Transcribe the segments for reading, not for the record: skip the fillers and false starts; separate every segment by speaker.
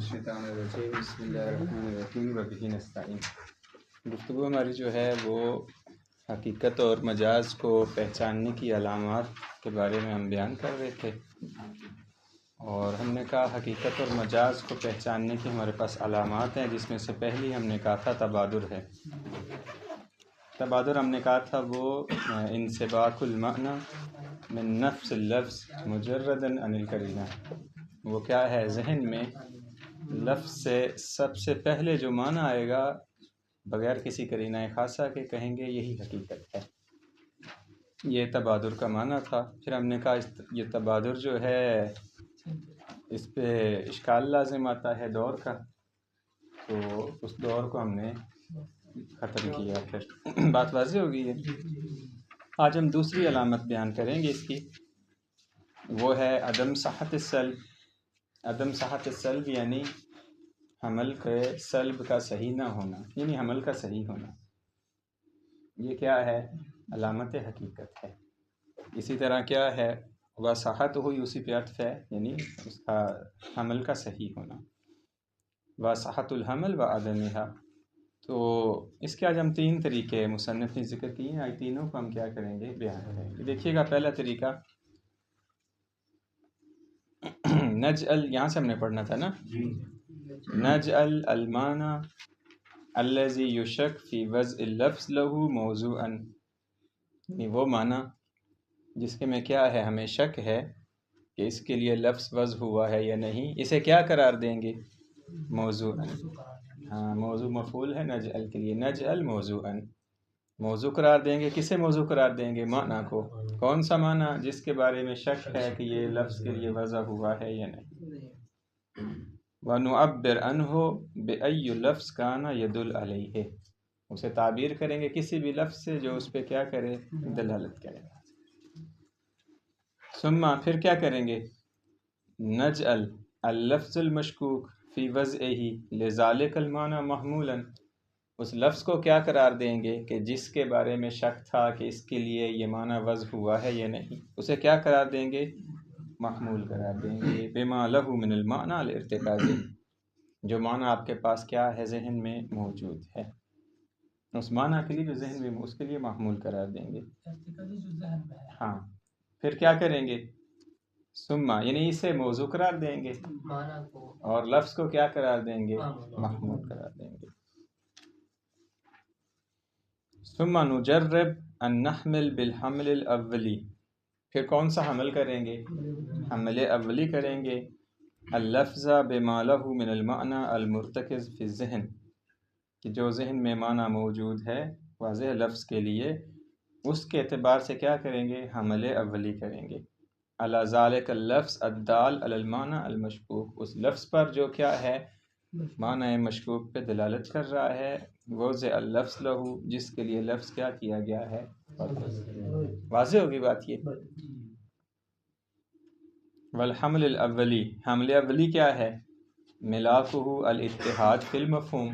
Speaker 1: الشیطان الرجیم بسم اللہ الرحمن الرحیم وبہ نستعین۔ گفتگو ہماری جو ہے وہ حقیقت اور مجاز کو پہچاننے کی علامات کے بارے میں ہم بیان کر رہے تھے، اور ہم نے کہا حقیقت اور مجاز کو پہچاننے کی ہمارے پاس علامات ہیں، جس میں سے پہلی ہم نے کہا تھا تبادر ہے۔ تبادر ہم نے کہا تھا وہ انسباق المعنی من نفس اللفظ مجردا عن القرینہ، وہ کیا ہے، ذہن میں لفظ سے سب سے پہلے جو معنی آئے گا بغیر کسی قرینہ خاصہ کے کہیں گے یہی حقیقت ہے۔ یہ تبادر کا معنی تھا۔ پھر ہم نے کہا یہ تبادر جو ہے اس پہ اشکال لازم آتا ہے دور کا، تو اس دور کو ہم نے ختم کیا۔ پھر بات واضح ہوگی ہے۔ آج ہم دوسری علامت بیان کریں گے اس کی، وہ ہے عدم صحت السلب۔ عدم صحت السلب یعنی حمل کے سلب کا صحیح نہ ہونا، یعنی حمل کا صحیح ہونا۔ یہ کیا ہے، علامت حقیقت ہے۔ اسی طرح کیا ہے، وصحت ہوئی اسی پہ عطف ہے، یعنی اس کا حمل کا صحیح ہونا۔ وصحت الحمل وعدمہا، تو اس کے آج ہم تین طریقے مصنف نے ذکر کیے ہیں، تینوں کو ہم کیا کریں گے، بیان کریں گے۔ دیکھیے گا پہلا طریقہ نجعل، یہاں سے ہم نے پڑھنا تھا نا، نجعل المعنى الذي يشك في وضع اللفظ له موضوعا، یعنی وہ معنی جس کے میں کیا ہے، ہمیں شک ہے کہ اس کے لیے لفظ وضع ہوا ہے یا نہیں، اسے کیا قرار دیں گے، موضوعا۔ ہاں، موضوع مفعول ہے نجعل کے لیے، نجعل موضوعا، موضوع قرار دیں گے۔ کسے موضوع قرار دیں گے، معنی کو۔ کون سا معنی، جس کے بارے میں شک ہے کہ یہ لفظ کے لیے وضع ہوا ہے یا نہیں۔ وَنُعَبِّرْ عَنْهُ بِأَيِّ لَفْظٍ كَانَ يَدُلُّ عَلَيْهِ، اسے تعبیر کریں گے کسی بھی لفظ سے جو اس پہ کیا کرے، دلالت کرے۔ ثم پھر کیا کریں گے، نجعل اللفظ المشکوک فی وضعہ لذالک المعنی محمولا، اس لفظ کو کیا قرار دیں گے کہ جس کے بارے میں شک تھا کہ اس کے لیے یہ معنی وضع ہوا ہے یا نہیں، اسے کیا قرار دیں گے، محمول قرار دیں گے۔ بما لہ من المعنی الارتکازی، جو معنی آپ کے پاس کیا ہے، ذہن میں موجود ہے، اس معنی کے لیے جو ذہن میں اس کے لیے محمول قرار دیں گے۔ ہاں، پھر کیا کریں گے، ثم یعنی اسے موضوع قرار دیں گے اور لفظ کو کیا قرار دیں گے، محمول قرار دیں گے۔ ثم نجرب ان نحمل بالحمل الاولی، پھر کون سا حمل کریں گے، حمل اولی کریں گے، اللفظ بما لہ من المعنی المرتکز فی الذہن، کہ جو ذہن میں معنی موجود ہے واضح لفظ کے لیے، اس کے اعتبار سے کیا کریں گے، حمل اولی کریں گے، علی ذالک اللفظ الدال علی المعنی المشکوک، اس لفظ پر جو کیا ہے، معنی مشکوک پہ دلالت کر رہا ہے، وضع اللفظ لہو، جس کے لیے لفظ کیا کیا گیا ہے، واضح ہوگی بات یہ۔ والحمل الاولی، حمل اولی کیا ہے، ملاکہ الاتحاد فی المفہوم،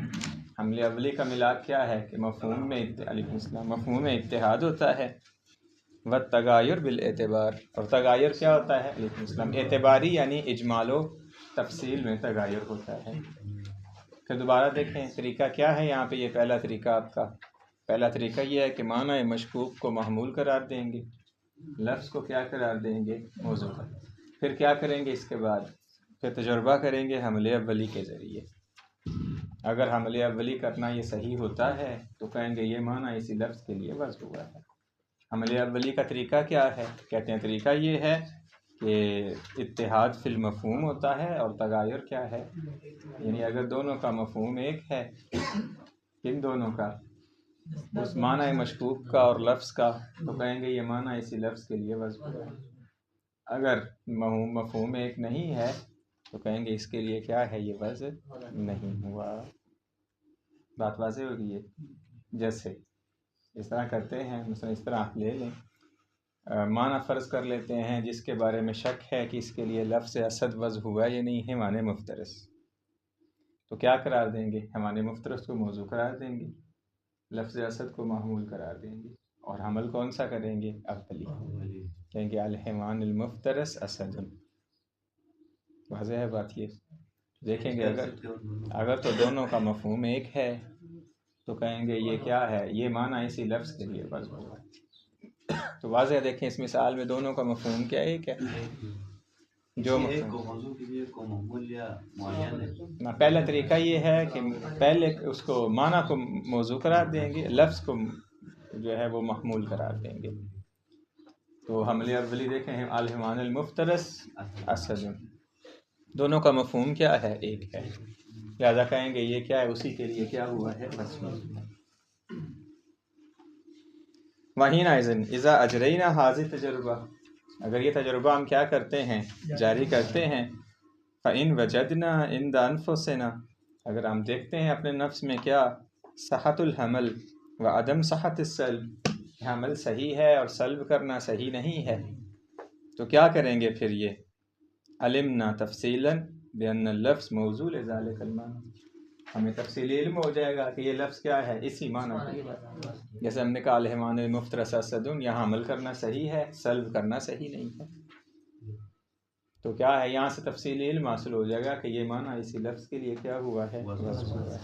Speaker 1: حمل اولی کا ملاک کیا ہے کہ مفہوم میں علیکم السلام، مفہوم میں اتحاد ہوتا ہے۔ والتغایر بالاعتبار، اور تغایر کیا ہوتا ہے، علیکم السلام، اعتباری یعنی اجمال و تفصیل میں تغایر ہوتا ہے۔ پھر دوبارہ دیکھیں طریقہ کیا ہے یہاں پہ، یہ پہلا طریقہ آپ کا، پہلا طریقہ یہ ہے کہ معنی مشکوک کو محمول قرار دیں گے، لفظ کو کیا قرار دیں گے، موضوع کا۔ پھر کیا کریں گے اس کے بعد، پھر تجربہ کریں گے حمل اولی کے ذریعے۔ اگر حمل اولی کرنا یہ صحیح ہوتا ہے تو کہیں گے یہ معنی اسی لفظ کے لیے وضع ہوا ہے۔ حمل اولی کا طریقہ کیا ہے، کہتے ہیں طریقہ یہ ہے کہ اتحاد فی المفہوم ہوتا ہے، اور تغایر کیا ہے، یعنی اگر دونوں کا مفہوم ایک ہے، کن دونوں کا، اس معنی مشکوک کا اور لفظ کا، تو کہیں گے یہ معنی اسی لفظ کے لیے وضع ہوا ہے۔ اگر مفہوم ایک نہیں ہے تو کہیں گے اس کے لیے کیا ہے، یہ وضع نہیں ہوا۔ بات واضح ہوگی ہے۔ جیسے اس طرح کرتے ہیں، مثلا اس طرح آپ لے لیں، معنی فرض کر لیتے ہیں جس کے بارے میں شک ہے کہ اس کے لیے لفظ اسد وضع ہوا یا نہیں، حیوان مفترس، تو کیا قرار دیں گے، حیوان مفترس کو موضوع قرار دیں گے، لفظ اسد کو محمول قرار دیں گے، اور حمل کون سا کریں گے، اولی، کہیں گے الحیوان المفترس اسد۔ واضح ہے بات یہ۔ دیکھیں گے اگر تو دونوں کا مفہوم ایک ہے تو کہیں گے یہ کیا ہے، یہ معنی اسی لفظ کے لیے بس ہوا ہے۔ تو واضح دیکھیں اس مثال میں دونوں کا مفہوم کیا ایک ہے، جو پہلا طریقہ یہ ہے کہ پہلے اس کو معنی کو موضوع قرار دیں گے، لفظ کو جو ہے وہ محمول قرار دیں گے۔ تو حملے اولی دیکھیں ہیں الحمان المفترس اسد، دونوں کا مفہوم کیا ہے، ایک ہے، لہذا کہیں گے یہ کیا ہے، اسی کے لیے کیا ہوا ہے بس۔ وَحِينَئِذٍ إِذَا أَجْرَيْنَا هَذِهِ التَّجْرُبَةَ، اگر یہ تجربہ ہم کیا کرتے ہیں، جاری کرتے ہیں، فَإِن وَجَدْنَا عِنْدَ أَنفُسِنَا، اگر ہم دیکھتے ہیں اپنے نفس میں کیا، صحت الحمل وعدم صحت السلب، حمل صحیح ہے اور سلب کرنا صحیح نہیں ہے، تو کیا کریں گے پھر یہ، علمنا تفصیلا بأن اللفظ موضوع لذلك المعنى، ہمیں تفصیلی علم ہو جائے گا کہ یہ لفظ کیا ہے، اسی معنی کے لیے۔ جیسے ہم نے کہا الحمان المفترس اسد، یہاں عمل کرنا صحیح ہے، سلب کرنا صحیح نہیں ہے، تو کیا ہے، یہاں سے تفصیلی علم حاصل ہو جائے گا کہ یہ معنی اسی لفظ کے لیے کیا ہوا ہے، وضع ہوا ہے۔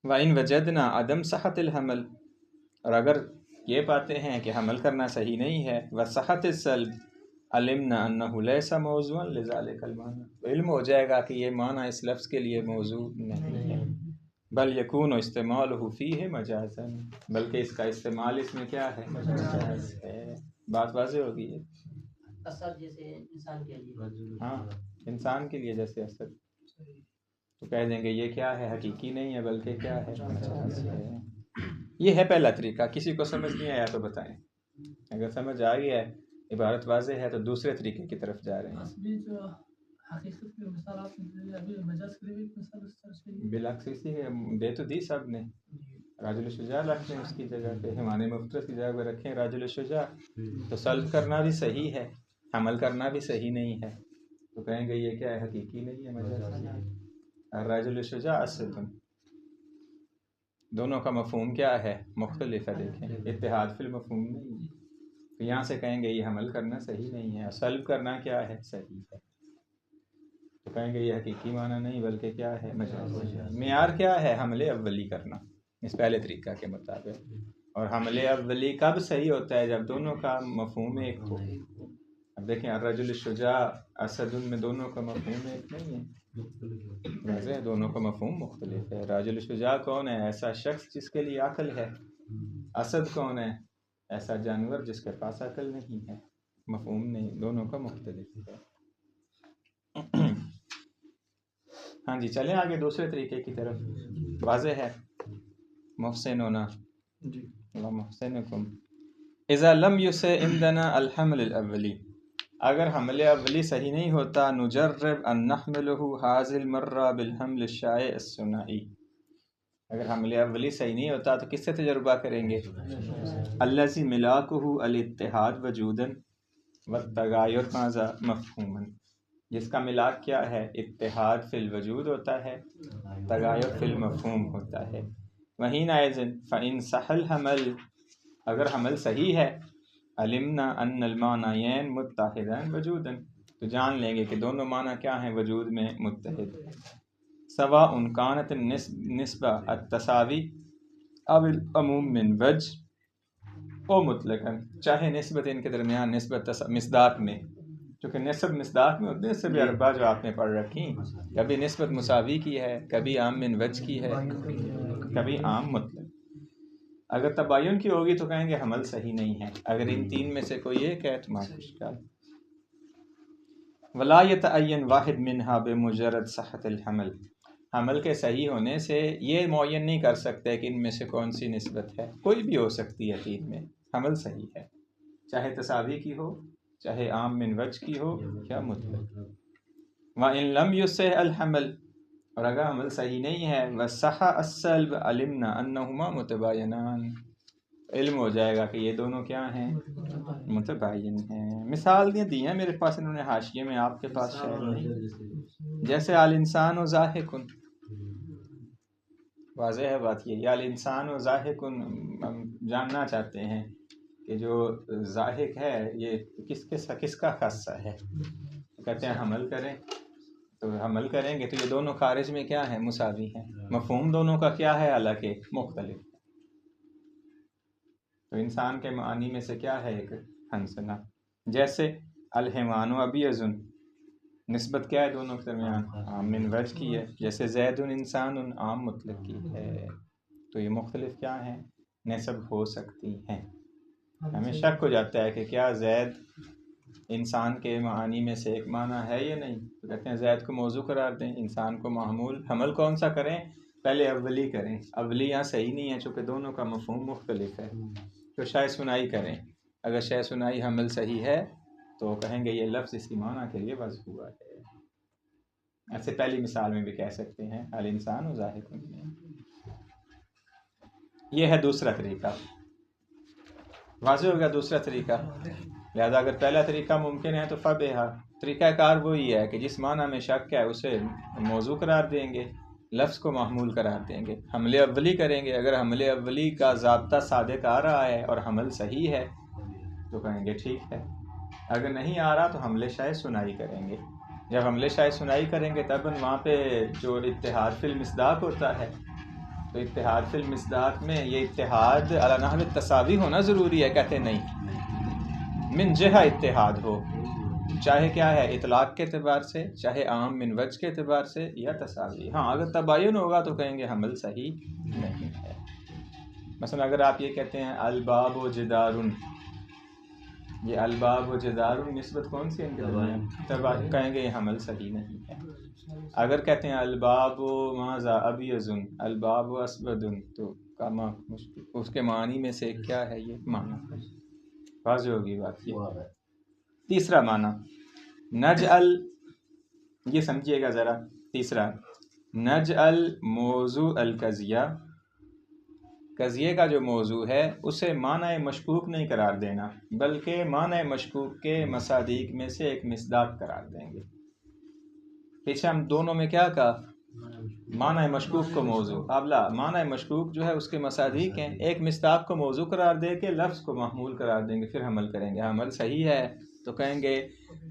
Speaker 1: وَإِن وَجَدْنَا عَدَمْ صَحَّةِ الْحَمْلِ، اور اگر یہ پاتے ہیں کہ حمل کرنا صحیح نہیں ہے، وَصَحَّةِ السَّلْبِ علمنا انہ لیس موضوعا لذالک المعنی، تو علم ہو جائے گا کہ یہ معنی اس لفظ کے لیے موضوع نہیں ہے، بل یکون استعمالہ فیہ مجازا، بلکہ اس کا استعمال اس میں کیا ہے، مجاز ہے۔ بات واضح ہوگی ہے،
Speaker 2: اسد جیسے انسان کے لیے،
Speaker 1: ہاں انسان کے لیے جیسے اسد، تو کہہ دیں گے یہ کیا ہے، حقیقی نہیں ہے بلکہ کیا ہے، مجاز ہے۔ یہ ہے پہلا طریقہ، کسی کو سمجھ نہیں آیا تو بتائیں، اگر سمجھ آ گیا ہے، عبارت واضح ہے، تو دوسرے طریقے کی طرف جا رہے ہیں۔
Speaker 2: حقیقت میں مثال آپ نے ابھی مجاز کے لیے مثال اس طرح سے
Speaker 1: بالعکس اسی دے تو دی سب نے، راجل الشجاع رکھ لیں اس کی جگہ پہ، حمان مفترس کی جگہ پہ رکھیں راجل الشجاع، تو سلب کرنا بھی صحیح ہے، حمل کرنا بھی صحیح نہیں ہے، تو کہیں گے یہ کیا ہے، حقیقی نہیں ہے، مجاز ہے۔ راجل الشجاع اسد، دونوں کا مفہوم کیا ہے، مختلف ہے، دیکھیں اتحاد فی المفہوم نہیں ہے، تو یہاں سے کہیں گے یہ حمل کرنا صحیح نہیں ہے، سلب کرنا کیا ہے، صحیح ہے، تو کہیں گے یہ حقیقی معنی نہیں بلکہ کیا ہے، مجاز ہے۔ معیار کیا ہے، حملے اولی کرنا اس پہلے طریقہ کے مطابق، اور حملے اولی کب صحیح ہوتا ہے، جب دونوں کا مفہوم ایک ہو۔ اب دیکھیں الرجل الشجاع اسد میں دونوں کا مفہوم ایک نہیں ہے، واضح دونوں کا مفہوم مختلف ہے۔ راجل الشجاع کون ہے، ایسا شخص جس کے لیے عقل ہے، اسد کون ہے، ایسا جانور جس کے پاس عقل نہیں ہے، مفہوم نہیں، دونوں کا مختلف ہے۔ ہاں جی چلیں آگے دوسرے طریقے کی طرف، واضح ہے، محسن ہونا اللہ محسنکم۔ اذا لم یصح عندنا الحمل الاولی، اگر حمل اولی صحیح نہیں ہوتا، نجرب ان نحملہ هذه المرہ بالحمل الشائع الثنائی، اگر حمل اولی صحیح نہیں ہوتا تو کس سے تجربہ کریں گے، الذی ملاکہ الاتحاد وجودا والتغایر ماذا مفہوما، جس کا ملاک کیا ہے، اتحاد فی الوجود ہوتا ہے، تغایر فی المفہوم ہوتا ہے۔ وحینئذ فإن صح الحمل، اگر حمل صحیح ہے، علمنا ان المعنیین متحدان وجودا، تو جان لیں گے کہ دونوں معنی کیا ہیں، وجود میں متحد، سواء کانت النسبہ التساوی او العموم من وجہ او مطلقا، چاہے نسبت ان کے درمیان نسبت مصداق میں، چونکہ نسبت مصداق میں ہوتے ہیں، نسبت اربع جو آپ نے پڑھ رکھی، کبھی نسبت مساوی کی ہے، کبھی عام من وجہ کی ہے، کبھی عام مطلق۔ اگر تباین کی ہوگی تو کہیں گے حمل صحیح نہیں ہے، اگر ان تین میں سے کوئی ایک ہے تو معکوس کا۔ ولا یتعین واحد منہا بمجرد صحت الحمل، حمل کے صحیح ہونے سے یہ معین نہیں کر سکتے کہ ان میں سے کون سی نسبت ہے، کوئی بھی ہو سکتی ہے تین میں، حمل صحیح ہے، چاہے تساوی کی ہو، چاہے عام من وجہ کی ہو، یا مطلق۔ وَإِن لَمْ يُصِحْ الْحَمْلُ، اور اگر حمل صحیح نہیں ہے، وَصَحَّ السَّلْبُ عَلِمْنَا أَنَّهُمَا مُتَبَايِنَانِ، علم ہو جائے گا کہ یہ دونوں کیا ہیں، متباین ہیں۔ مثال دی ہیں میرے پاس انہوں نے حاشیے میں، آپ کے پاس شاید نہیں، جیسے الانسان و ضاحک، واضح ہے بات یہ، یا الانسان و ضاحک، ہم جاننا چاہتے ہیں کہ جو ضاحک ہے یہ کس کا خاصہ ہے، کہتے ہیں حمل کریں تو حمل کریں گے تو یہ دونوں خارج میں کیا ہیں؟ مساوی ہیں. مفہوم دونوں کا کیا ہے؟ حالانکہ مختلف. تو انسان کے معانی میں سے کیا ہے؟ ایک ہنسنا. جیسے الحیوان و ابیض، نسبت کیا ہے دونوں کے درمیان؟ عام من وجہ کی ہے. جیسے زید انسان عام مطلق کی ہے. تو یہ مختلف کیا ہیں؟ نسب ہو سکتی ہیں. ہمیں شک ہو جاتا ہے کہ کیا زید انسان کے معانی میں سے ایک معنی ہے یا نہیں. تو کہتے ہیں زید کو موضوع قرار دیں، انسان کو محمول. حمل کون سا کریں؟ پہلے اولی کریں. اولی یہاں صحیح نہیں ہے چونکہ دونوں کا مفہوم مختلف ہے. تو شائع ثنائی کریں. اگر شائع ثنائی حمل صحیح ہے تو کہیں گے یہ لفظ اسی معنی کے لیے وضع ہوا ہے. ایسے پہلی مثال میں بھی کہہ سکتے ہیں الانسان ضاحک. یہ ہے دوسرا طریقہ. واضح ہو گیا دوسرا طریقہ. لہذا اگر پہلا طریقہ ممکن ہے تو فبہا، طریقہ کار وہی ہے کہ جس معنی میں شک ہے اسے موضوع قرار دیں گے، لفظ کو محمول قرار دیں گے. حمل اولی کریں گے. اگر حمل اولی کا ضابطہ صادق آ رہا ہے اور حمل صحیح ہے تو کہیں گے ٹھیک ہے. اگر نہیں آ رہا تو حمل شائع ثنائی کریں گے. جب حمل شائع ثنائی کریں گے تب وہاں پہ جو اتحاد فی المصداق ہوتا ہے، تو اتحاد فی المصداق میں یہ اتحاد علی نحو التساوی ہونا ضروری ہے. کہتے نہیں، من جہہ اتحاد ہو، چاہے کیا ہے اطلاق کے اعتبار سے، چاہے عام من وجہ کے اعتبار سے یا تساوی. ہاں اگر تباین ہوگا تو کہیں گے حمل صحیح نہیں ہے. مثلا اگر آپ یہ کہتے ہیں الباب و جدارن، یہ الباب و جدارن نسبت کون سی ہے ان کے درمیان؟ تباین. کہیں گے یہ حمل صحیح نہیں ہے. اگر کہتے ہیں الباب و ماذا ابیض، الباب و اسود، تو کما اس کے معنی میں سے کیا ہے؟ یہ معنی واضح ہوگی بات. یہ تیسرا معنی نجعل، یہ سمجھیے گا ذرا. تیسرا نجعل موضوع القضیہ، قضیے کا جو موضوع ہے اسے معنی مشکوک نہیں قرار دینا بلکہ معنی مشکوک کے مصادیق میں سے ایک مصداق قرار دیں گے. پیچھے ہم دونوں میں کیا کہا؟ معنی مشکوک کو موضوع. اب لا، معنی مشکوک جو ہے اس کے مصادیق ہیں، ایک مصداق کو موضوع قرار دے کے لفظ کو محمول قرار دیں گے، پھر حمل کریں گے. حمل صحیح ہے تو کہیں گے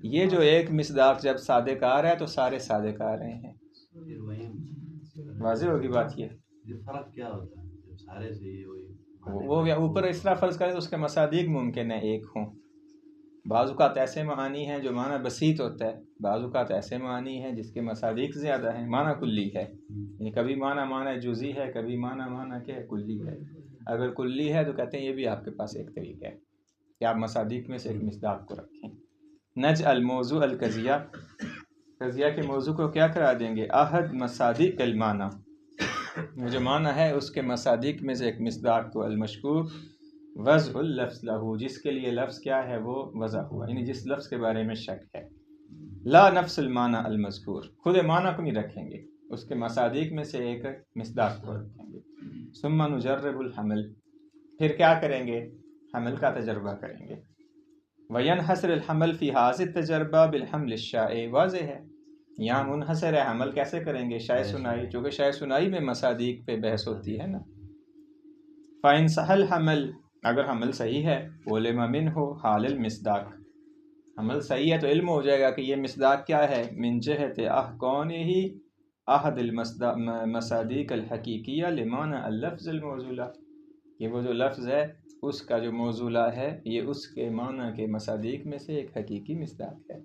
Speaker 1: یہ جو ایک مصداق جب صادق آ رہا ہے تو سارے صادق آ رہے ہیں. واضح ہوگی بات. یہ
Speaker 3: فرق کیا ہوتا ہے جب سارے صحیح ہوئی؟
Speaker 1: وہ اوپر اس طرح فرض کریں تو اس کے مصادیق ممکن ہے ایک ہوں. بعض اوقات ایسے معانی ہیں جو معنی بسیط ہوتا ہے، بعض اوقات ایسے معانی ہیں جس کے مصادیق زیادہ ہیں. معنی کلی ہے، یعنی کبھی معنی جزئی ہے، کبھی معنی کیا ہے؟ کلی ہے. اگر کلی ہے تو کہتے ہیں یہ بھی آپ کے پاس ایک طریقہ ہے کہ آپ مصادیق میں سے ایک مصداق کو رکھیں. نجعل موضوع القضیہ، قضیہ کے موضوع کو کیا کرا دیں گے؟ احد مصادیق المعنی، جو معنی ہے اس کے مصادیق میں سے ایک مصداق کو. المشکوک وضع اللفظ لہو، جس کے لیے لفظ کیا ہے وہ وضع ہوا، یعنی جس لفظ کے بارے میں شک ہے. لا نفس المعنی المذکور، خود معنی کو نہیں رکھیں گے، اس کے مصادیق میں سے ایک مصداق کو رکھیں گے. ثم نجرب الحمل، پھر کیا کریں گے؟ حمل کا تجربہ کریں گے. وینحصر الحمل فی هذا التجربہ بالحمل الشائع، واضح ہے یہاں منحصر ہے. حمل کیسے کریں گے؟ شائع ثنائی، چونکہ شائع ثنائی میں مصادیق پہ بحث ہوتی ہے نا. فإن صح الحمل، اگر حمل صحیح ہے، علم منہ حال المصداق، حمل صحیح ہے تو علم ہو جائے گا کہ یہ مصداق کیا ہے؟ من جہت کونہ احد المصادیق الحقیقیہ لمعنی اللفظ الموصولہ، کہ وہ جو لفظ ہے اس کا جو موصولہ ہے یہ اس کے معنی کے مصادیق میں سے ایک حقیقی مصداق ہے.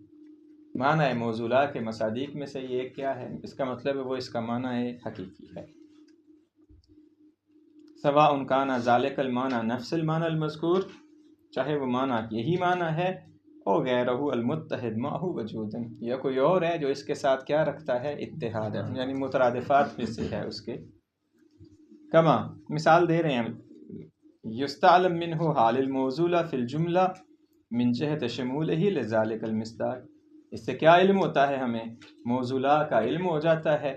Speaker 1: معنی موصولہ کے مصادیق میں سے یہ ایک کیا ہے؟ اس کا مطلب ہے وہ اس کا معنی حقیقی ہے. سواء کان ذالک المعنی نفس المعنی المذکور، چاہے وہ معنی یہی معنی ہے، او غیرہ المتحد معہ وجودا، یا کوئی اور ہے جو اس کے ساتھ کیا رکھتا ہے؟ اتحاد ہے، یعنی مترادفات میں سے ہے اس کے. کما، مثال دے رہے ہیں، یستعلم منہ حال الموصولہ فی الجملہ من جہت شمولہ لذالک المصداق، اس سے کیا علم ہوتا ہے؟ ہمیں موصولہ کا علم ہو جاتا ہے.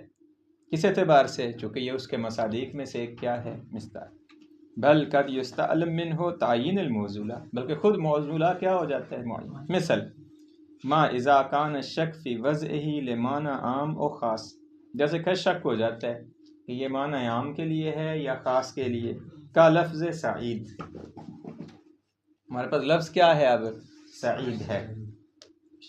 Speaker 1: کس اعتبار سے؟ چونکہ یہ اس کے مصادیق میں سے ایک کیا ہے؟ مصداق. بل قد یستعلم منہ تعیین الموصولہ، بلکہ خود موصولہ کیا ہو جاتا ہے؟ معین. مثل ما اذا کان الشک فی وضعہ لمعنی عام و خاص، جیسے کہ شک ہو جاتا ہے کہ یہ معنی عام کے لیے ہے یا خاص کے لیے. کا لفظ سعید، ہمارے پاس لفظ کیا ہے اب؟ سعید ہے.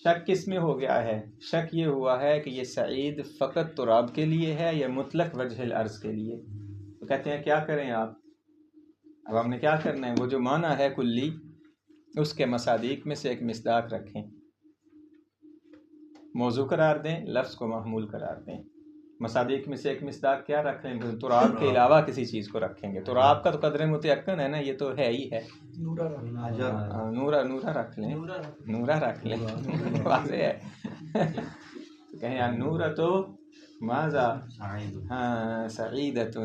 Speaker 1: شک کس میں ہو گیا ہے؟ شک یہ ہوا ہے کہ یہ سعید فقط تراب کے لیے ہے یا مطلق وجہ الارض کے لیے. تو کہتے ہیں کیا کریں آپ؟ اب ہم نے کیا کرنا ہے؟ وہ جو معنی ہے کلی اس کے مصادیق میں سے ایک مصداق رکھیں، موضوع قرار دیں، لفظ کو محمول قرار دیں. مصادیق میں سے ایک مصداق کیا رکھ لیں؟ تراب کے علاوہ کسی چیز کو رکھیں گے. تراب کا تو قدر متیقن ہے نا، یہ تو ہے ہی ہے. نورا رکھ لیں، نورا رکھ لیں، واضح ہے. کہیں النورۃ ماذا؟ ہاں سعیدۃ.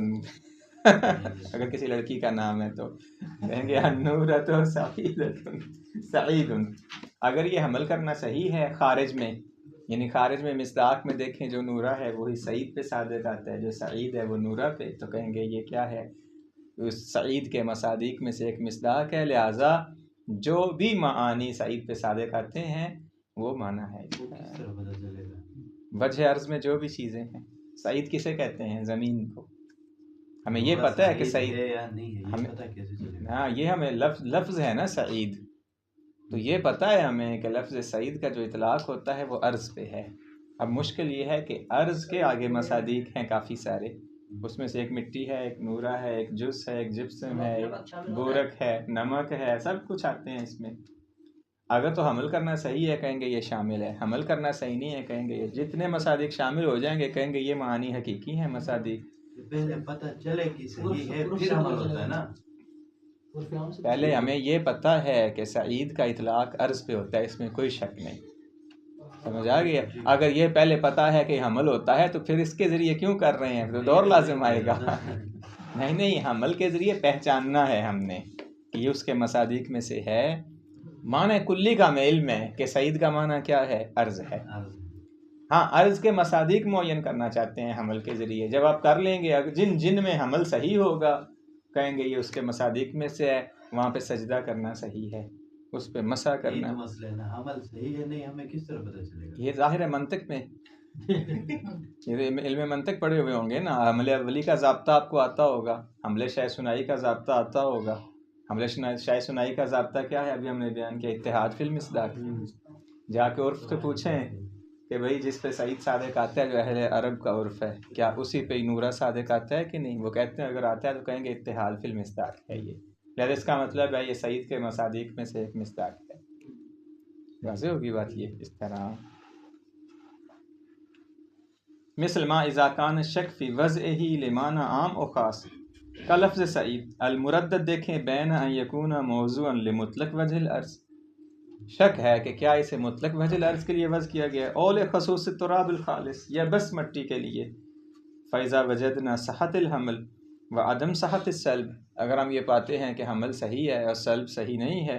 Speaker 1: اگر کسی لڑکی کا نام ہے تو کہیں گے النورۃ سعیدۃ، سعید. اگر یہ حمل کرنا صحیح ہے خارج میں، یعنی خارج میں مصداق میں دیکھیں جو نورا ہے وہی سعید پہ صادق آتا ہے، جو سعید ہے وہ نورا پہ، تو کہیں گے یہ کیا ہے؟ اس سعید کے مصادیق میں سے ایک مصداق ہے، لہٰذا جو بھی معانی سعید پہ صادق آتے ہیں وہ معنی ہے. وجہ عرض میں جو بھی چیزیں ہیں، سعید کسے کہتے ہیں؟ زمین کو. ہمیں یہ پتہ ہے کہ سعید ہاں یہ ہمیں لفظ ہے نا سعید، تو یہ پتہ ہے ہمیں کہ لفظ سعید کا جو اطلاق ہوتا ہے وہ عرض پہ ہے. اب مشکل یہ ہے کہ عرض کے آگے مصادیق ہیں کافی سارے، اس میں سے ایک مٹی ہے، ایک نورا ہے، ایک جس ہے، ایک جپسم ہے، ایک بورک ہے، نمک ہے، سب کچھ آتے ہیں اس میں. اگر تو حمل کرنا صحیح ہے کہیں گے یہ شامل ہے، حمل کرنا صحیح نہیں ہے کہیں گے یہ. جتنے مصادیق شامل ہو جائیں گے کہیں گے یہ معانی حقیقی ہیں مصادیق.
Speaker 3: پہلے پتہ چلے کہ صحیح ہے پھر عمل ہوتا ہے نا.
Speaker 1: پہلے ہمیں یہ پتہ ہے کہ سعید کا اطلاق عرض پہ ہوتا ہے، اس میں کوئی شک نہیں. سمجھ آ گئی؟ اگر یہ پہلے پتہ ہے کہ حمل ہوتا ہے تو پھر اس کے ذریعے کیوں کر رہے ہیں؟ تو دور لازم آئے گا. نہیں حمل کے ذریعے پہچاننا ہے ہم نے کہ یہ اس کے مصادیق میں سے ہے. معنی کلی کا ہمیں علم ہے کہ سعید کا معنی کیا ہے؟ عرض ہے. ہاں عرض کے مصادیق معین کرنا چاہتے ہیں حمل کے ذریعے. جب آپ کر لیں گے جن میں حمل صحیح ہوگا کہیں گے یہ اس کے مصادیق میں سے ہے، وہاں پہ سجدہ کرنا صحیح ہے، اس پہ مسح کرنا.
Speaker 3: مسئلہ نا حمل صحیح ہے نہیں، ہمیں کس طرح پتہ چلے گا؟
Speaker 1: یہ ظاہر ہے منطق میں. علم منطق پڑھے ہوئے ہوں گے نا. حمل اولی کا ضابطہ آپ کو آتا ہوگا، حمل شائع ثنائی کا ضابطہ آتا ہوگا. حمل شائع ثنائی کا ضابطہ کیا ہے؟ ابھی ہم نے بیان کیا، اتحاد فی المصداق. جا کے عرف سے پوچھیں کہ بھئی جس پہ سعید صادق آتا ہے جو اہل عرب کا عرف ہے، کیا اسی پہ نورا صادق آتا ہے کہ نہیں؟ وہ کہتے ہیں اگر آتا ہے تو کہیں گے اتحاد فی المصداق ہے یہ. لہذا اس کا مطلب ہے یہ سعید کے مصادیق میں سے ایک مصداق ہے. واضح ہوگی بات یہ اس طرح. مثل ما اذا کان الشک فی وضعہ لمعنی عام و خاص کا لفظ سعید المردد دیکھیں بین ان یکون موضوعا لمطلق وجہ الارض. شک ہے کہ کیا اسے مطلق وجہ الارض کے لیے وضع کیا گیا ہے، اول خصوص التراب الخالص، یا بس مٹی کے لیے. فاذا وجدنا صحت الحمل و عدم صحت السلب، اگر ہم یہ پاتے ہیں کہ حمل صحیح ہے اور سلب صحیح نہیں ہے،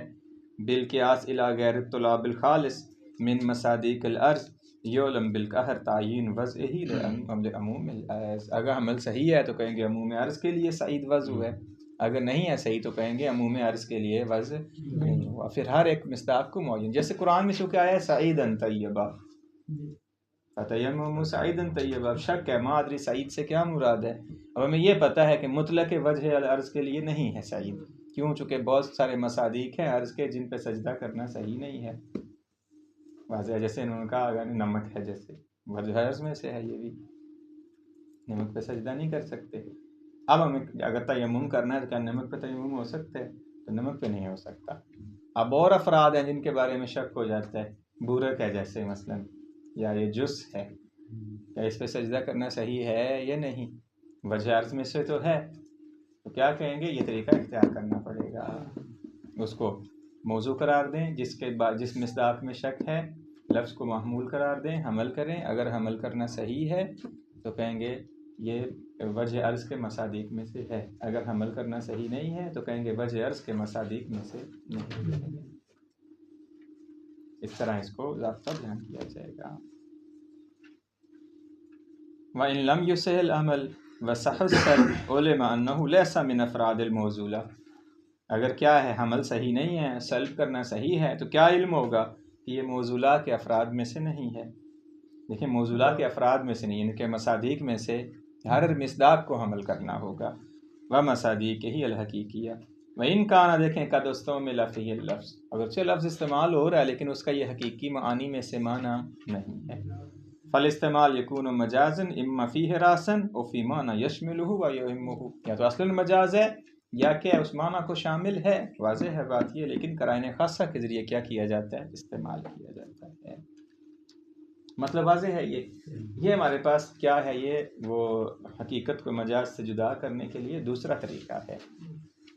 Speaker 1: بالقیاس الی غیر التراب الخالص من مصادیق الارض یعلم بالقہر تعیین وضعہ لعموم الارض. اگر حمل صحیح ہے تو کہیں گے عموم عرض کے لیے سعید وضع ہے، اگر نہیں ہے صحیح تو کہیں گے عموم عرض کے لیے وضع نہیں ہوا. پھر ہر ایک مصداق کو معین، جیسے قرآن میں چونکہ آیا ہے سعیدا طیبا، فتیمموا سعیدا طیبا. اب شک ہے ما ادری سعید سے کیا مراد ہے. اب ہمیں یہ پتہ ہے کہ مطلق وجہ الارض کے لیے نہیں ہے سعید، کیوں؟ چونکہ بہت سارے مصادیق ہیں عرض کے جن پہ سجدہ کرنا صحیح نہیں ہے. واضح ہے. جیسے انہوں نے کہا اگر نمک ہے، جیسے وجہ عرض میں سے ہے، یہ بھی نمک پہ سجدہ نہیں کر سکتے. اب ہمیں اگر تیمم کرنا ہے تو کیا نمک پہ تیمم ہو سکتا ہے؟ تو نمک پہ نہیں ہو سکتا. اب اور افراد ہیں جن کے بارے میں شک ہو جاتا ہے، بورک ہے جیسے مثلا، یا یہ جس ہے، کیا اس پہ سجدہ کرنا صحیح ہے یا نہیں؟ وجہ عرض میں سے تو ہے، تو کیا کہیں گے؟ یہ طریقہ اختیار کرنا پڑے گا. اس کو موضوع قرار دیں، جس مصداق میں شک ہے لفظ کو محمول قرار دیں، حمل کریں. اگر حمل کرنا صحیح ہے تو کہیں گے یہ وجہ عرض کے مصادیق میں سے ہے، اگر حمل کرنا صحیح نہیں ہے تو کہیں گے وجہ عرض کے مصادیق میں سے نہیں. اس طرح اس کو ضابطہ بیان کیا جائے گا. وَإِن لَمْ يُصِحْ الْعَمَلُ وَصَحَّ السَّلْبُ عُلِمَ أَنَّهُ لَيْسَ مِنْ أَفْرَادِ الْمَوْصُولَةِ. اگر کیا ہے حمل صحیح نہیں ہے، سلب کرنا صحیح ہے، تو کیا علم ہوگا کہ یہ موصولہ کے افراد میں سے نہیں ہے. دیکھیں موصولہ کے افراد میں سے نہیں، ان کے مصادیق میں سے ہر مصداق کو حمل کرنا ہوگا. وَمَصَادِیقِهِ الْحَقِیقِیَّةُ، وَإِنْ كَانَ دیکھیں کا دوستوں میں لفظی لفظ اگرچہ لفظ استعمال ہو رہا ہے لیکن اس کا یہ حقیقی معانی میں سے معنی نہیں ہے. فالاستعمال يكون مجازا اما فيه راسا او فی معنی یشملہ و یہمہ، یا تو اصل مجاز ہے یا کہ اس معنی کو شامل ہے. واضح ہے بات یہ، لیکن قرائن خاصہ کے ذریعے کیا کیا جاتا ہے؟ استعمال کیا جاتا ہے. مطلب واضح ہے. یہ ہمارے پاس کیا ہے؟ یہ وہ حقیقت کو مجاز سے جدا کرنے کے لیے دوسرا طریقہ ہے.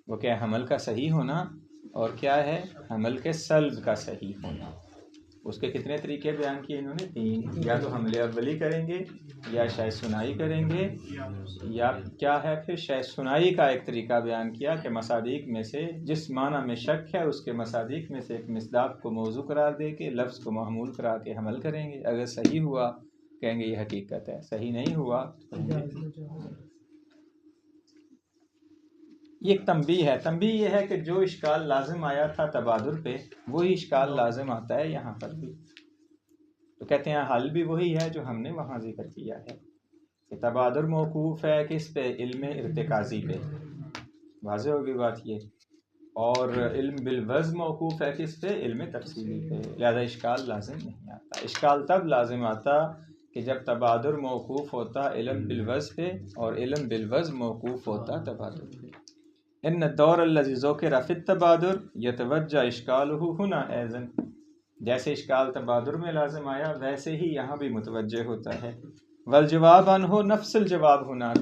Speaker 1: وہ کیا ہے؟ حمل کا صحیح ہونا، اور کیا ہے؟ حمل کے سلب کا صحیح ہونا. اس کے کتنے طریقے بیان کیے انہوں نے؟ 3. یا تو حمل اولی کریں گے، یا شاید سنائی کریں گے، یا کیا ہے پھر شاید سنائی کا ایک طریقہ بیان کیا کہ مصادیق میں سے جس معنی میں شک ہے اس کے مصادیق میں سے ایک مصداق کو موضوع قرار دے کے لفظ کو محمول قرار کے حمل کریں گے. اگر صحیح ہوا کہیں گے یہ حقیقت ہے، صحیح نہیں ہوا یہ ایک تنبیہ ہے. تنبیہ یہ ہے کہ جو اشکال لازم آیا تھا تبادر پہ وہی اشکال لازم آتا ہے یہاں پر بھی. تو کہتے ہیں حل بھی وہی ہے جو ہم نے وہاں ذکر کیا ہے کہ تبادر موقوف ہے کس پہ؟ علم ارتکازی پہ. واضح ہوگی بات یہ. اور علم بالوضع موقوف ہے کس پہ؟ علم تفصیلی پہ. لہذا اشکال لازم نہیں آتا. اشکال تب لازم آتا کہ جب تبادر موقوف ہوتا علم بالوضع پہ اور علم بالوضع موقوف ہوتا تبادر پہ. ان الدور الذی ذکر فی التبادر یتوجہ اشکالہ ہنا ایضا، جیسے اشکال تبادر میں لازم آیا ویسے ہی یہاں بھی متوجہ ہوتا ہے. والجواب عنہ نفس الجواب ہناک،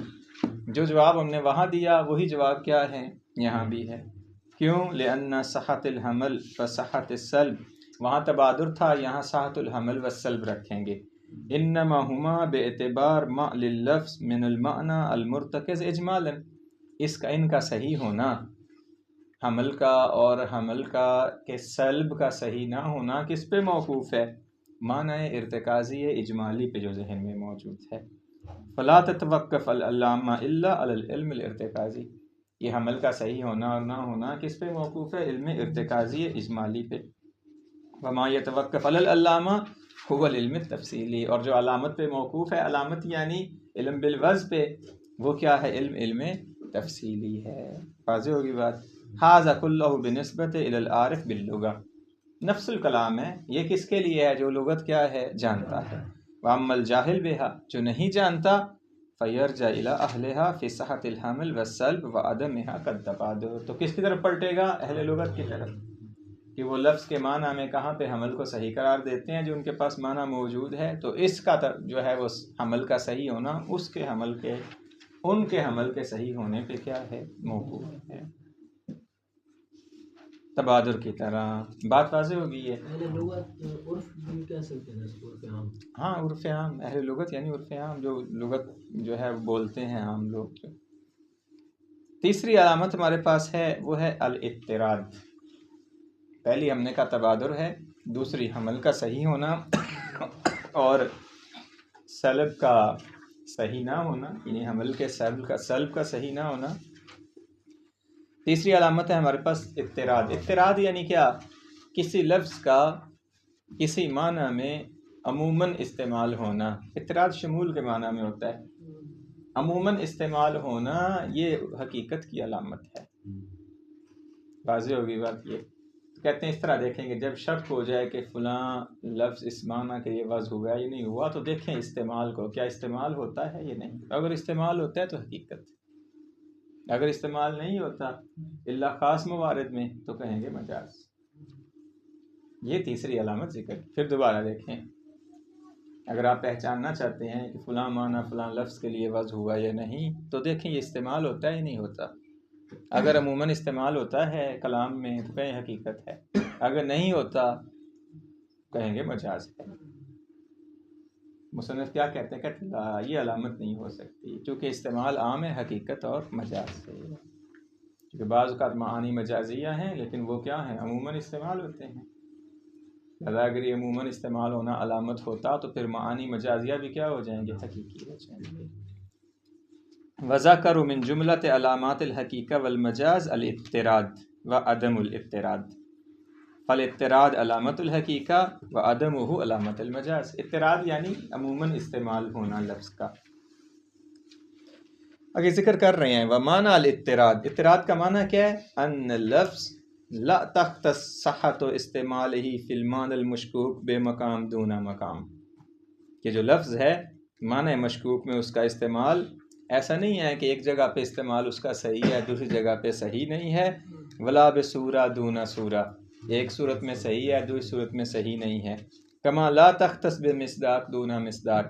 Speaker 1: جو جواب ہم نے وہاں دیا وہی جواب کیا ہے؟ یہاں بھی ہے. کیوں؟ لأن صحت الحمل و صحت السلب، وہاں تبادر تھا یہاں صحت الحمل والسلب رکھیں گے. انما ہما باعتبار ما لللفظ من المعنى المرتکز اجمالا، اس کا ان کا صحیح ہونا حمل کا اور حمل کا کے سلب کا صحیح نہ ہونا کس پہ موقوف ہے؟ معنی ارتکازی اجمالی پہ جو ذہن میں موجود ہے. فلا تتوقف العلامہ الا علی العلم الارتکازی، یہ حمل کا صحیح ہونا اور نہ ہونا کس پہ موقوف ہے؟ علم ارتکازی اجمالی پہ. وما یتوقف علی العلامہ هو العلم التفصیلی، اور جو علامت پہ موقوف ہے، علامت یعنی علم بالوضع پہ، وہ کیا ہے؟ علم تفصیلی ہے. واضح ہوگی بات. ھذا کلہ بنسبت الی العارف باللغہ، نفس الکلام ہے یہ کس کے لیے ہے؟ جو لغت کیا ہے؟ جانتا ہے. واما الجاہل بہا، جو نہیں جانتا، فیرجع الی اہلھا فی صحت الحمل والسلب وعدمھا کالتبادر، تو کس کی طرف پلٹے گا؟ اہل لغت کی طرف، کہ وہ لفظ کے معنی میں کہاں پہ حمل کو صحیح قرار دیتے ہیں جو ان کے پاس معنی موجود ہے. تو اس کا جو ہے وہ حمل کا صحیح ہونا اس کے حمل کے ان کے حمل کے صحیح ہونے پہ کیا ہے؟ موقوف ہے. تبادر کی طرح بات واضح ہوگی ہے. ہاں عرف عام، اہل لغت یعنی عرف عام، جو لغت جو ہے بولتے ہیں عام لوگ. تیسری علامت ہمارے پاس ہے وہ ہے الاضطراد. پہلی ہم نے کہا تبادر ہے، دوسری حمل کا صحیح ہونا اور سلب کا صحیح نہ ہونا، یعنی حمل کے سلب کا صحیح نہ ہونا. تیسری علامت ہے ہمارے پاس اضطراد. اضطراد یعنی کیا؟ کسی لفظ کا کسی معنی میں عموماً استعمال ہونا. اضطراد شمول کے معنی میں ہوتا ہے. عموماً استعمال ہونا یہ حقیقت کی علامت ہے. واضح ہوگی بات یہ. کہتے ہیں اس طرح دیکھیں گے جب شک ہو جائے کہ فلاں لفظ اس معنی کے لیے وضع ہوا یا نہیں ہوا تو دیکھیں استعمال کو، کیا استعمال ہوتا ہے یا نہیں. اگر استعمال ہوتا ہے تو حقیقت، اگر استعمال نہیں ہوتا الا خاص موارد میں تو کہیں گے مجاز. یہ تیسری علامت ذکر. پھر دوبارہ دیکھیں، اگر آپ پہچاننا چاہتے ہیں کہ فلاں معنی فلاں لفظ کے لیے وضع ہوا یا نہیں تو دیکھیں یہ استعمال ہوتا ہے یا نہیں ہوتا. اگر عموماً استعمال ہوتا ہے کلام میں تو کہیں حقیقت ہے، اگر نہیں ہوتا کہیں گے مجاز ہے. مصنف کیا کہتے ہیں؟ کہتے ہیں یہ علامت نہیں ہو سکتی چونکہ استعمال عام ہے حقیقت اور مجاز سے. کیونکہ بعض اوقات معانی مجازیہ ہیں لیکن وہ کیا ہیں؟ عموماً استعمال ہوتے ہیں. لہذا اگر یہ عموماً استعمال ہونا علامت ہوتا تو پھر معانی مجازیہ بھی کیا ہو جائیں گے؟ حقیقی ہو جائیں گے. وذکر من جملۃ علامات الحقیقہ والمجاز الاضطراد وعدم الاضطراد. فالاضطراد علامت الحقیقہ وعدمہ علامت المجاز. اضطراد یعنی عموماً استعمال ہونا لفظ کا. آگے ذکر کر رہے ہیں ومعنی الاضطراد، اضطراد کا معنی کیا ہے؟ ان لفظ لا تختص صحت استعمالہ فی المعنی المشکوک بے مقام دون مقام، کہ جو لفظ ہے معنی مشکوک میں اس کا استعمال ایسا نہیں ہے کہ ایک جگہ پہ استعمال اس کا صحیح ہے دوسری جگہ پہ صحیح نہیں ہے، ولا بصورہ دون صورہ، ایک صورت میں صحیح ہے دوسری صورت میں صحیح نہیں ہے، کما لا تختص بمصداق دون مصداق،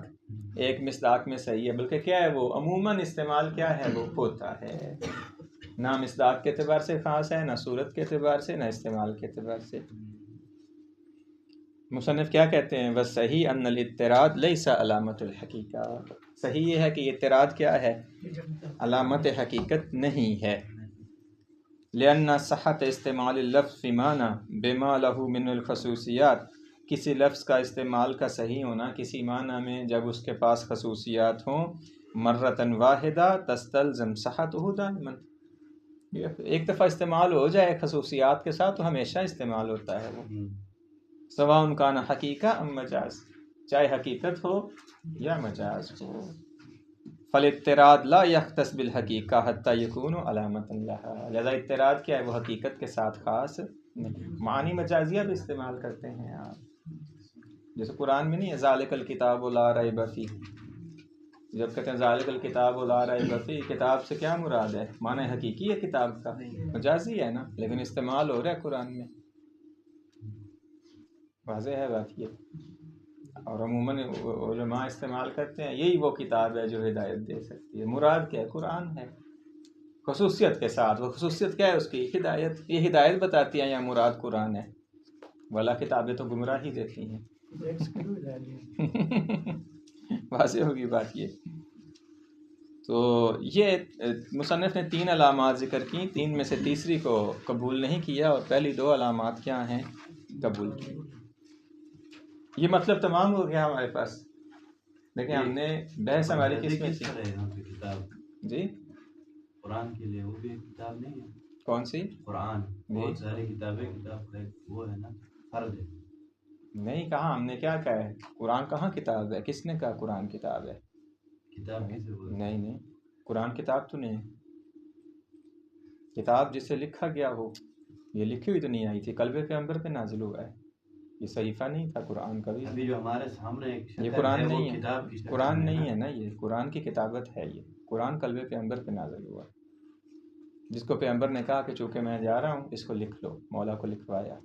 Speaker 1: ایک مصداق میں صحیح ہے بلکہ کیا ہے وہ عموماً استعمال کیا ہے وہ ہوتا ہے، نہ مصداق کے اعتبار سے خاص ہے، نہ صورت کے اعتبار سے، نہ استعمال کے اعتبار سے۔ مصنف کیا کہتے ہیں بس صحیح ان الاضطراد لیس علامت الحقیقہ، صحیح یہ ہے کہ اضطراد کیا ہے؟ علامت حقیقت نہیں ہے، لأن صحت استعمال اللفظ فی معنی بما له من الخصوصیات، کسی لفظ کا استعمال کا صحیح ہونا کسی معنی میں جب اس کے پاس خصوصیات ہوں، مرتن واحدہ تستلزم صحتہ دائما، ایک دفعہ استعمال ہو جائے خصوصیات کے ساتھ تو ہمیشہ استعمال ہوتا ہے وہ، سواء کان حقیقہ ام مجاز، چاہے حقیقت ہو یا مجاز ہو، فالاضطراد لا یختص بالحقیقہ حتی یکون علامۃ لہا، لہذا اضطراد کیا ہے وہ حقیقت کے ساتھ خاص نہیں، معنی مجازیہ بھی استعمال کرتے ہیں آپ، جیسے قرآن میں نہیں ہے ذالک الکتاب لا ریب فیہ، جب کہتے ہیں ذالک الکتاب لا ریب فیہ، کتاب سے کیا مراد ہے؟ معنی حقیقی ہے کتاب کا؟ مجازی ہے نا، لیکن استعمال ہو رہا ہے قرآن میں، واضح ہے بات یہ، اور عموماً علماء استعمال کرتے ہیں یہی وہ کتاب ہے جو ہدایت دے سکتی ہے، مراد کیا ہے؟ قرآن ہے، خصوصیت کے ساتھ، وہ خصوصیت کیا ہے اس کی؟ ہدایت، یہ ہدایت بتاتی ہے یا مراد قرآن ہے، والا کتابیں تو گمراہی دیتی ہیں واضح ہوگی بات یہ۔ تو یہ مصنف نے 3 علامات ذکر کی، 3 میں سے تیسری کو قبول نہیں کیا اور پہلی 2 علامات کیا ہیں؟ قبول کی۔ یہ مطلب تمام ہو گیا ہمارے پاس، دیکھیں ہم نے بحث ہماری کس میں تھی؟
Speaker 3: کتاب
Speaker 1: جی
Speaker 3: قرآن کے لیے وہ بھی کتاب نہیں ہے؟
Speaker 1: کون سی؟
Speaker 3: قرآن بہت ساری کتابیں، کتاب کا وہ ہے نا فرد ہے،
Speaker 1: نہیں کہا، ہم نے کیا کہا ہے؟ قرآن کہاں کتاب ہے؟ کس نے کہا قرآن کتاب ہے؟
Speaker 3: کتاب کیسے بولتے؟
Speaker 1: نہیں قرآن کتاب تو نہیں ہے، کتاب جسے لکھا گیا ہو، یہ لکھی ہوئی تو نہیں آئی تھی، قلب پیغمبر پہ نازل ہوا ہے، یہ صحیفہ نہیں تھا قرآن کا بھی،
Speaker 3: ابھی جو ہمارے سامنے ایک
Speaker 1: یہ
Speaker 3: شکل
Speaker 1: قرآن
Speaker 3: ہے وہ
Speaker 1: نہیں ہے،
Speaker 3: کتاب کی شکل
Speaker 1: قرآن
Speaker 3: میں
Speaker 1: نہیں ہے نا، یہ قرآن کی کتابت ہے، یہ قرآن قلب پیغمبر پہ نازل ہوا، جس کو پیغمبر نے کہا کہ چونکہ میں جا رہا ہوں اس کو لکھ لو، مولا کو لکھوایا۔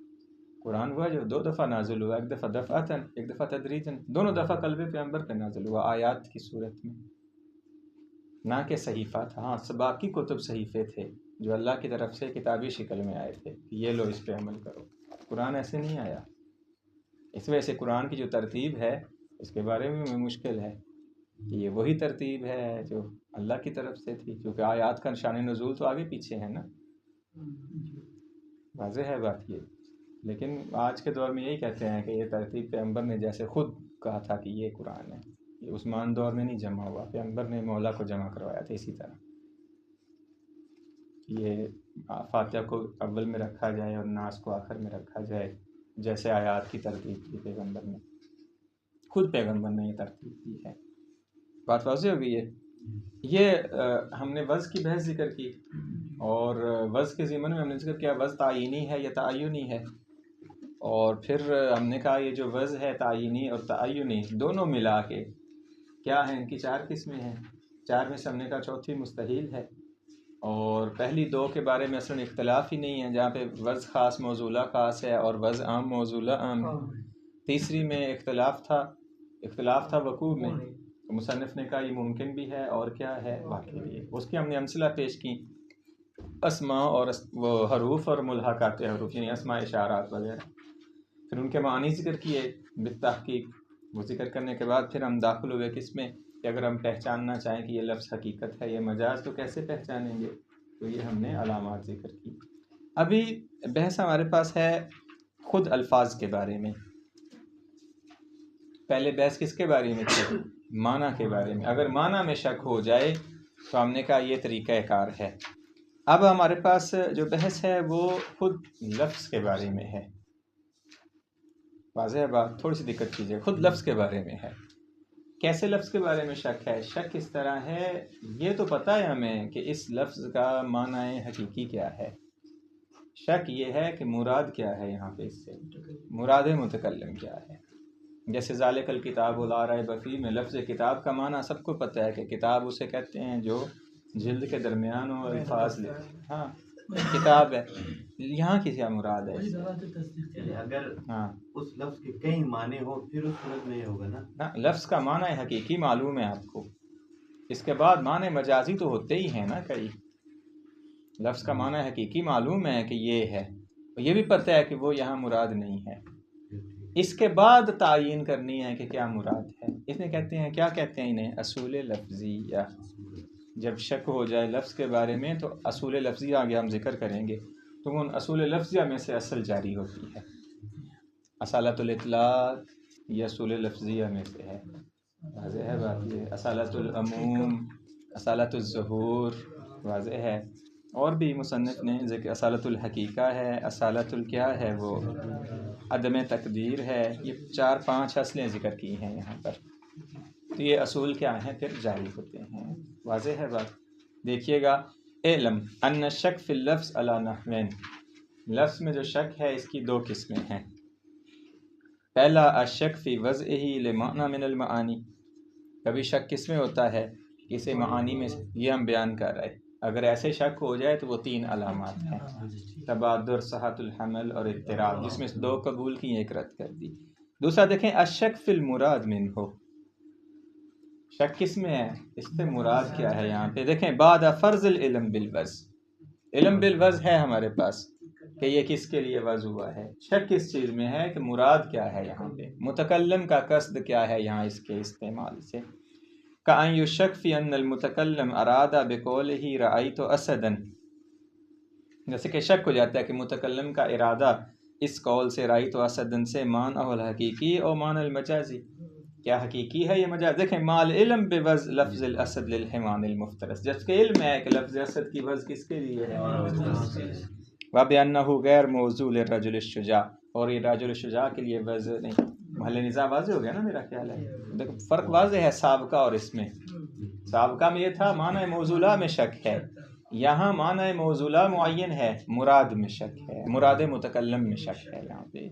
Speaker 1: قرآن ہوا جو 2 دفعہ نازل ہوا، ایک دفعہ دفعتاً، ایک دفعہ تدریجاً، دونوں دفعہ قلب پیغمبر پہ نازل ہوا آیات کی صورت میں، نہ کہ صحیفہ تھا۔ ہاں باقی کتب صحیفے تھے جو اللہ کی طرف سے کتابی شکل میں آئے تھے کہ یہ لو اس پہ عمل کرو، قرآن ایسے نہیں آیا، اس وجہ سے قرآن کی جو ترتیب ہے اس کے بارے میں مشکل ہے کہ یہ وہی ترتیب ہے جو اللہ کی طرف سے تھی، کیونکہ آیات کا شان نزول تو آگے پیچھے ہے نا، واضح ہے بات یہ۔ لیکن آج کے دور میں یہی کہتے ہیں کہ یہ ترتیب پیغمبر نے جیسے خود کہا تھا کہ یہ قرآن ہے، یہ عثمان دور میں نہیں جمع ہوا، پیغمبر نے مولا کو جمع کروایا تھا، اسی طرح یہ فاتحہ کو اول میں رکھا جائے اور ناس کو آخر میں رکھا جائے، جیسے آیات کی ترتیب کی پیغمبر نے، خود پیغمبر نے یہ ترتیب کی ہے، بات واضح ہو گئی ہے۔ یہ ہم نے وضع کی بحث ذکر کی، اور وضع کے ضمن میں ہم نے ذکر کیا وضع تعینی ہے یا تعینی ہے، اور پھر ہم نے کہا یہ جو وضع ہے تعینی اور تعینی دونوں ملا کے کیا ہیں، ان کی 4 قسمیں ہیں، 4 میں سے ہم نے کہا چوتھی مستحیل ہے، اور پہلی 2 کے بارے میں اصلاً اختلاف ہی نہیں ہے، جہاں پہ وضع خاص موضوعہ خاص ہے اور وضع عام موضوعہ عام ہے۔ تیسری میں اختلاف تھا وقوع میں، تو مصنف نے کہا یہ ممکن بھی ہے اور کیا ہے واقع بھی ہے، اس کی ہم نے امثلہ پیش کی، اسماء اور وہ حروف اور ملحقات حروف، یعنی اسماء اشارات وغیرہ، پھر ان کے معنی ذکر کیے بالتحقیق، وہ ذکر کرنے کے بعد پھر ہم داخل ہوئے کس میں کہ اگر ہم پہچاننا چاہیں کہ یہ لفظ حقیقت ہے یہ مجاز تو کیسے پہچانیں گے، تو یہ ہم نے علامات ذکر کی۔ ابھی بحث ہمارے پاس ہے خود الفاظ کے بارے میں، پہلے بحث کس کے بارے میں تھی؟ معنی کے بارے میں، اگر معنی میں شک ہو جائے تو ہم نے کہا یہ طریقہ کار ہے۔ اب ہمارے پاس جو بحث ہے وہ خود لفظ کے بارے میں ہے، واضح بات، تھوڑی سی دقت کیجیے، خود لفظ کے بارے میں ہے۔ کیسے لفظ کے بارے میں شک ہے؟ شک کس طرح ہے؟ یہ تو پتہ ہے ہمیں کہ اس لفظ کا معنی حقیقی کیا ہے، شک یہ ہے کہ مراد کیا ہے یہاں پہ، اس سے مراد متکلم کیا ہے۔ جیسے ذالک الکتاب لا ریب فیہ میں لفظ کتاب کا معنی سب کو پتہ ہے کہ کتاب اسے کہتے ہیں جو جلد کے درمیان ہو الفاظ لے، ہاں کتاب ہے، یہاں کی کیا مراد ہے اس سے؟
Speaker 3: یعنی اگر
Speaker 1: ہاں
Speaker 3: اس لفظ کے کئی معنی ہو پھر اس صورت میں یہ ہوگا نا،
Speaker 1: لفظ کا معنی حقیقی معلوم ہے آپ کو، اس کے بعد معنی مجازی تو ہوتے ہی ہیں نا کئی، لفظ کا معنی حقیقی معلوم ہے کہ یہ ہے، یہ بھی پتہ ہے کہ وہ یہاں مراد نہیں ہے، اس کے بعد تعین کرنی ہے کہ کیا مراد ہے۔ اس میں کہتے ہیں، کیا کہتے ہیں انہیں؟ اصول لفظیہ۔ جب شک ہو جائے لفظ کے بارے میں تو اصول لفظیہ آگے ہم ذکر کریں گے، تو ان اصول لفظیہ میں سے اصل جاری ہوتی ہے۔ اصالت الاطلاق یہ اصول لفظیہ میں سے ہے، واضح ہے بات یہ، اصالت العموم، اصالت الظہور، واضح ہے۔ اور بھی مصنف نے ذکر اصالت الحقیقہ ہے، اصالت الکیا ہے وہ عدم تقدیر ہے، یہ 4-5 اصلیں ذکر کی ہیں یہاں پر، تو یہ اصول کیا ہیں پھر جاری ہوتے ہیں، واضح ہے بات۔ دیکھیے گا، اعلم ان الشک فی اللفظ علی نحوین، لفظ میں جو شک ہے اس کی 2 قسمیں ہیں۔ پہلا الشک فی وضعہ لمعنی من المعانی، کبھی شک کس میں ہوتا ہے؟ کسی معانی میں، یہ ہم بیان کر رہے، اگر ایسے شک ہو جائے تو وہ 3 علامات ہیں، تبادر، صحت الحمل اور اضطراب، جس میں 2 قبول کی 1 رد کر دی۔ دوسرا دیکھیں الشک فی المراد منہ، شک کس میں ہے؟ اس سے مراد کیا ہے یہاں پہ؟ دیکھیں بعد فرض العلم بالوضع، علم بالوضع ہے ہمارے پاس کہ یہ کس کے لیے وضع ہوا ہے، شک کس چیز میں ہے کہ مراد کیا ہے یہاں پہ، متکلم کا قصد کیا ہے یہاں اس کے استعمال سے۔ کأن یشک فی ان المتکلم اراد بقولہ رأیت اسدا، جیسے کہ شک ہو جاتا ہے کہ متکلم کا ارادہ اس قول سے رأیت اسدا سے معنی الحقیقی اور معنی المجازی، کیا حقیقی ہے یہ مجاز؟ دیکھیں مال علم بوضع لفظ الاسد للحیوان المفترس، جس کے علم ہے کہ لفظ اسد کی وضع کس کے لیے ہے، وَبِأَنَّهُ غیر موضوع للرجل الشجاع، اور یہ رجل الشجاع کے لیے وضع نہیں۔ محل نزاع واضح ہو گیا نا میرا خیال ہے، دیکھو فرق واضح ہے سابقہ اور اس میں، سابقہ میں یہ تھا معنی موصولہ میں شک ہے، یہاں معنی موصولہ معین ہے، مراد میں شک ہے، مراد متکلم میں شک ہے یہاں پہ۔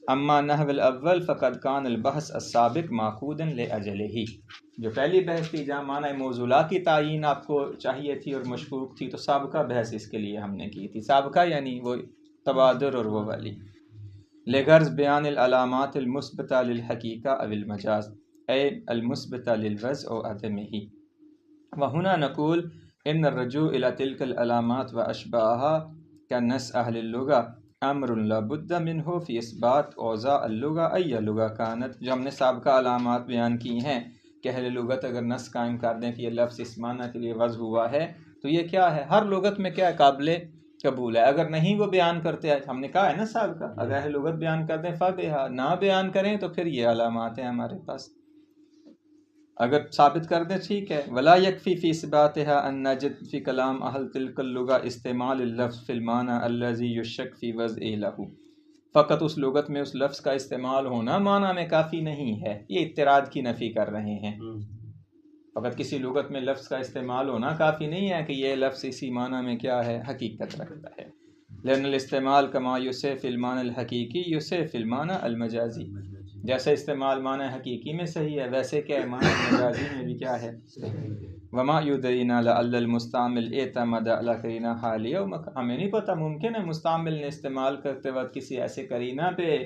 Speaker 1: اما نحو الاول فقد کان البحث السابق ماخوذا لاجلہ، جو پہلی بحث تھی جہاں معنی موصولہ کی تعین آپ کو چاہیے تھی اور مشکوک تھی، تو سابقہ بحث اس کے لیے ہم نے کی تھی، سابقہ یعنی وہ تبادر اور وہ والی، لغرض بیان العلامات المثبتہ للحقیقہ او المجاز، اے المثبتہ للوضع او عدمہ، وہنا نقول ان الرجوع الى تلك العلامات واشباہها كنص اہل اللغہ امر لا بد منہ فی اثبات اوضاع اللغہ ای لغہ کانت، جو ہم نے سابقہ علامات بیان کی ہیں کہ اہل لغت اگر نص قائم کر دیں کہ یہ لفظ اس معنی کے لیے وضع ہوا ہے تو یہ کیا ہے، ہر لغت میں کیا ہے، قابل قبول ہے، اگر نہیں وہ بیان کرتے ہیں، ہم نے کہا ہے نا سابقہ، اگر اہل لغت بیان کر دیں فبہا، نہ بیان کریں تو پھر یہ علامات ہیں ہمارے پاس، اگر ثابت کر دیں ٹھیک ہے۔ ولا یکفی فی اثباتها ان نجد فی کلام اہل تلک اللغہ استعمال اللفظ فی المعنی الذی یشک فی وضعہ لہ، فقط اس لغت میں اس لفظ کا استعمال ہونا معنی میں کافی نہیں ہے، یہ اضطراد کی نفی کر رہے ہیں، فقط کسی لغت میں لفظ کا استعمال ہونا کافی نہیں ہے کہ یہ لفظ اسی معنی میں کیا ہے، حقیقت رکھتا ہے، لأن الاستعمال کما یسع فی المعنی الحقیقی یسع فی المعنی المجازی، جیسے استعمال معنی حقیقی میں صحیح ہے ویسے کیا ہے معنی مجازی میں بھی کیا ہے۔ وما یدرینا لعل المستعمل اعتمد علی قرینہ حالیہ، ہمیں نہیں پتہ ممکن ہے مستعمل نے استعمال کرتے وقت کسی ایسے قرینہ پہ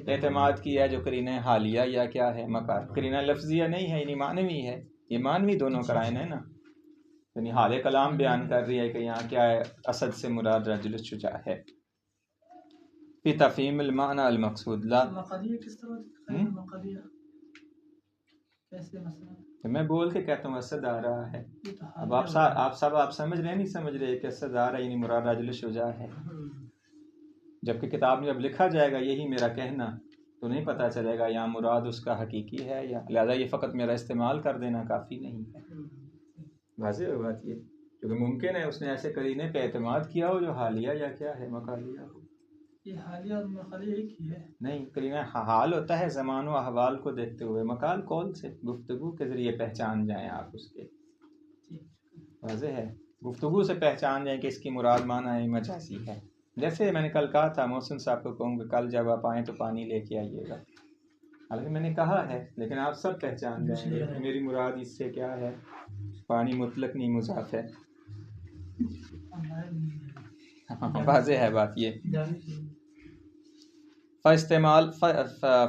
Speaker 1: اعتماد کیا ہے جو قرینہ حالیہ یا کیا ہے مقار، قرینہ لفظیہ نہیں ہے یعنی معنوی ہے، یہ معنوی دونوں قرائن ہے نا، یعنی حال کلام بیان کر رہی ہے کہ یہاں کیا ہے، اسد سے مراد رجل الشجاع ہے۔ فی تفہیم المعنی المقصود لا،
Speaker 2: مقادیہ کس طرح غیر مقادیہ کیسے مثلا؟
Speaker 1: تو میں بول کے کہتا ہوں اسد آ رہا ہے،
Speaker 2: یہ تو
Speaker 1: اب آپ سمجھ رہے ہیں نہیں سمجھ رہے کہ اسد آ رہا ہے یعنی مراد رجل الشجاع ہے، جبکہ کتاب میں جب لکھا جائے گا یہی میرا کہنا تو نہیں پتہ چلے گا یہاں مراد اس کا حقیقی ہے یا، لہذا یہ فقط میرا استعمال کر دینا کافی نہیں ہے، واضح ہے بات یہ، کیونکہ ممکن ہے اس نے ایسے قرینے پہ اعتماد کیا ہو جو حالیہ یا کیا ہے مقالیہ ہو۔
Speaker 2: یہ حالیہ اور مقالی ایک ہی ہے؟
Speaker 1: نہیں، قرینہ حال ہوتا ہے زمان و احوال کو دیکھتے ہوئے، مقال قول سے گفتگو کے ذریعے پہچان جائیں آپ اس کے. واضح ہے، گفتگو سے پہچان جائیں کہ اس کی مراد معنی مجازی ہے. جیسے میں نے کل کہا تھا محسن صاحب کو کہوں کہ کل جب آپ آئیں تو پانی لے کے آئیے گا، حالانکہ میں نے کہا ہے لیکن آپ سب پہچان جائیں گے کہ میری مراد اس سے کیا ہے. پانی مطلق نہیں مضاف ہے. واضح ہے بات یہ.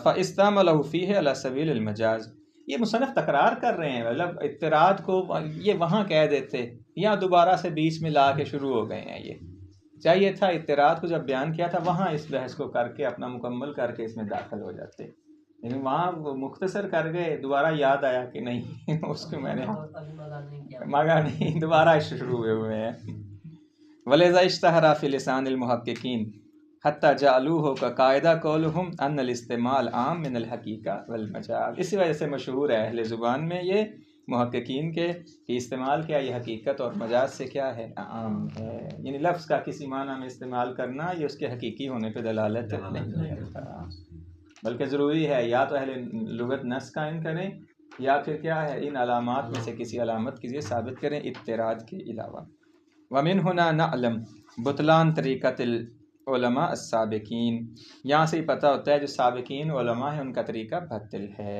Speaker 1: فاستعملہ فیہ علی سبیل المجاز. یہ مصنف تکرار کر رہے ہیں، مطلب اطراد کو یہ وہاں کہہ دیتے یا دوبارہ سے بیچ میں لا کے شروع ہو گئے ہیں. یہ چاہیے تھا اطراد کو جب بیان کیا تھا وہاں اس بحث کو کر کے اپنا مکمل کر کے اس میں داخل ہو جاتے، لیکن وہاں وہ مختصر کر گئے. دوبارہ یاد آیا کہ نہیں اس کو میں نے مانگا نہیں، دوبارہ شروع ہوئے ہیں. وَلِذَا اشْتَهَرَ فِي لِسَانِ الْمُحَقِّقِينَ حَتَّى جَعَلُوهُ كَقَاعِدَةٍ قَوْلُهُمْ أَنَّ الْاِسْتِعْمَالَ عَامٌ مِنَ الْحَقِيقَةِ وَالْمَجَازِ. اسی وجہ سے مشہور ہے اہل زبان میں یہ محققین کے کہ استعمال کیا یہ حقیقت اور مجاز سے کیا ہے عام ہے. یعنی لفظ کا کسی معنی میں استعمال کرنا یہ اس کے حقیقی ہونے پہ دلالت نہیں کرتا، بلکہ ضروری ہے یا تو اہل لغت نص قائم کریں یا پھر کیا ہے ان علامات میں سے کسی علامت کے ذریعے ثابت کریں اطراد کے علاوہ. ومن ہنا نعلم بطلان طریقت العلماء السابقین. یہاں سے ہی پتہ ہوتا ہے جو سابقین علماء ہیں ان کا طریقہ باطل ہے.